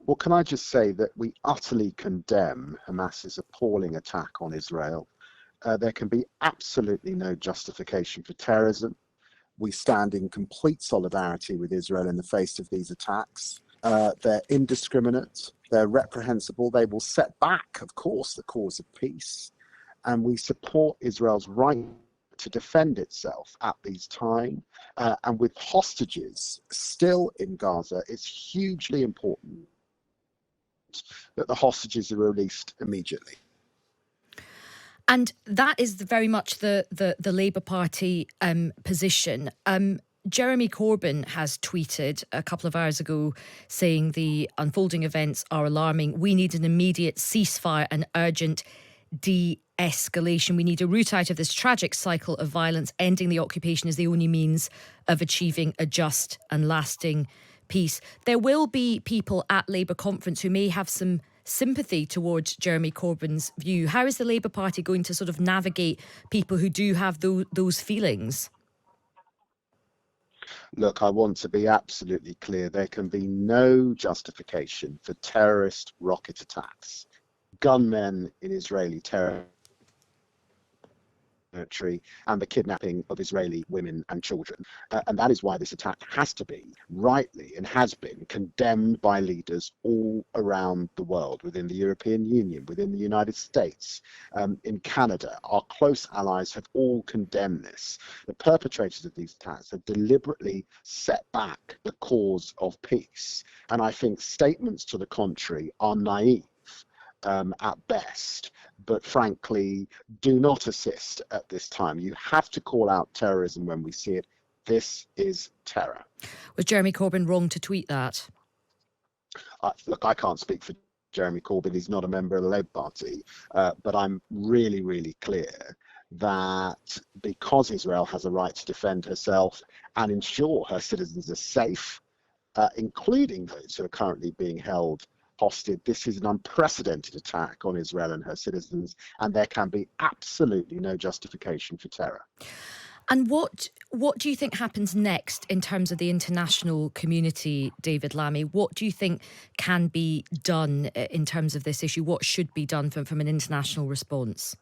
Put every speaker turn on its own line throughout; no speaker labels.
Well, can I just say that we utterly condemn Hamas's appalling attack on Israel. There can be absolutely no justification for terrorism. We stand in complete solidarity with Israel in the face of these attacks. They're indiscriminate, they're reprehensible, they will set back, of course, the cause of peace. And we support Israel's right to defend itself at these times. And with hostages still in Gaza, it's hugely important that the hostages are released immediately.
And that is very much the Labour Party position. Jeremy Corbyn has tweeted a couple of hours ago saying the unfolding events are alarming. We need an immediate ceasefire and urgent de-escalation. We need a route out of this tragic cycle of violence. Ending the occupation is the only means of achieving a just and lasting peace. There will be people at Labour conference who may have some sympathy towards Jeremy Corbyn's view. How is the Labour Party going to sort of navigate people who do have those feelings?
Look, I want to be absolutely clear. There can be no justification for terrorist rocket attacks. Gunmen in Israeli territory and the kidnapping of Israeli women and children. And that is why this attack has to be, rightly, and has been condemned by leaders all around the world, within the European Union, within the United States, in Canada. Our close allies have all condemned this. The perpetrators of these attacks have deliberately set back the cause of peace. And I think statements to the contrary are naive. At best, but frankly, do not assist at this time. You have to call out terrorism when we see it. This is terror.
Was Jeremy Corbyn wrong to tweet that?
Look, I can't speak for Jeremy Corbyn. He's not a member of the Labour Party. But I'm really, really clear that because Israel has a right to defend herself and ensure her citizens are safe, including those who are currently being held hostage. This is an unprecedented attack on Israel and her citizens, and there can be absolutely no justification for terror.
And what do you think happens next in terms of the international community, David Lammy? What do you think can be done in terms of this issue? What should be done from an international response?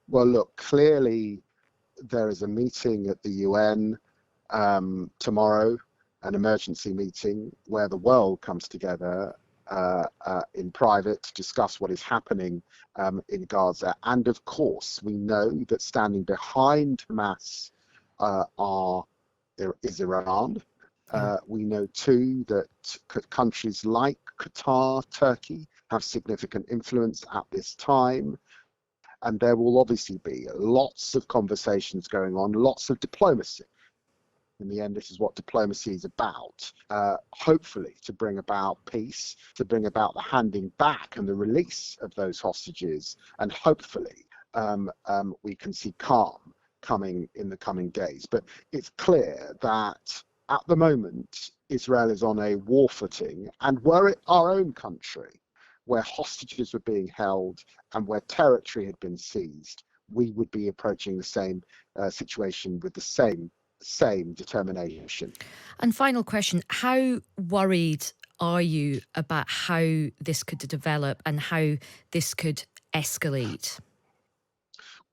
Well, look, clearly there is a meeting at the UN tomorrow, an emergency meeting where the world comes together in private to discuss what is happening in Gaza. And of course, we know that standing behind Hamas is Iran. We know too that countries like Qatar, Turkey have significant influence at this time. And there will obviously be lots of conversations going on, lots of diplomacy. In the end, this is what diplomacy is about, hopefully to bring about peace, to bring about the handing back and the release of those hostages, and hopefully we can see calm coming in the coming days. But it's clear that at the moment, Israel is on a war footing, and were it our own country, where hostages were being held and where territory had been seized, we would be approaching the same situation with the same determination.
And final question, how worried are you about how this could develop and how this could escalate?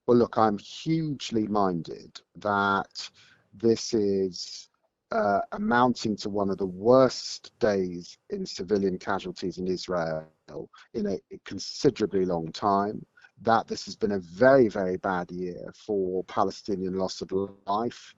Well, look, I'm hugely minded that this is amounting to one of the worst days in civilian casualties in Israel in a considerably long time, that this has been a very, very bad year for Palestinian loss of life.